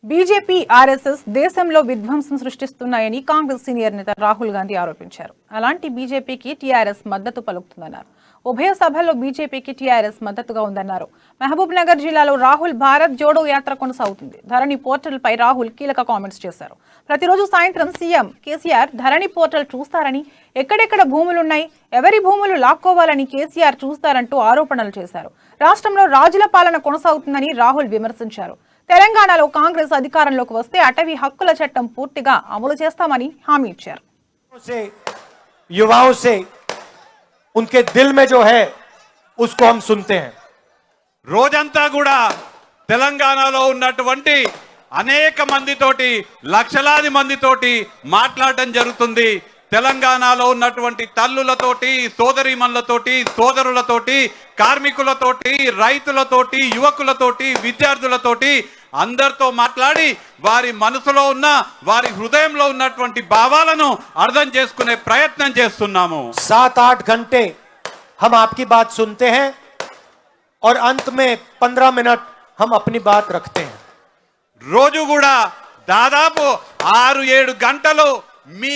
BJP RSS దేశంలో విధ్వంసం సృష్టిస్తున్నాయని Congress senior నేత రాహుల్ గాంధీ ఆరోపించారు. అలాంటి బీజేపీకి టీఆర్ఎస్ మద్దతు పలుకుతుందన్నారు. ఉభయ సభల్లో బీజేపీకి టీఆర్ఎస్ మద్దతుగా ఉందన్నారు. మహబూబ్ నగర్ జిల్లాలో రాహుల్ భారత్ జోడో యాత్ర కొనసాగుతుంది. ధరణి పోర్టల్ పై రాహుల్ కీలక కామెంట్స్ చేశారు. ప్రతిరోజు సాయంత్రం సీఎం కేసీఆర్ ధరణి పోర్టల్ చూస్తారని, ఎక్కడెక్కడ భూములున్నాయి, ఎవరి భూములు లాక్కోవాలని కేసీఆర్ చూస్తారంటూ ఆరోపణలు చేశారు. రాష్ట్రంలో రాజుల పాలన కొనసాగుతుందని రాహుల్ విమర్శించారు. తెలంగాణలో కాంగ్రెస్ అధికారంలోకి వస్తే అటవీ హక్కుల చట్టం పూర్తిగా అమలు చేస్తామని హామీ ఇచ్చారు. युवाओं से उनके दिल में जो है उसको हम सुनते हैं. రోజంతా కూడా తెలంగాణలో ఉన్నటువంటి అనేక మందితోటి లక్షలాది మందితోటి మాట్లాడడం జరుగుతుంది. తెలంగాణలో ఉన్నటువంటి తల్లులతోటి, సోదరీమణులతోటి, సోదరులతోటి, కార్మికులతోటి, రైతులతోటి, యువకులతోటి, విద్యార్థులతోటి అందరితో మాట్లాడి వారి మనసులో ఉన్న, వారి హృదయంలో ఉన్నటువంటి భావాలను అర్థం చేసుకునే ప్రయత్నం చేస్తున్నాము. 7-8 घंटे हम आपकी बात सुनते हैं और अंत में 15 मिनट हम अपनी बात रखते हैं. రోజు కూడా దాదాపు 6-7 గంటలు మీ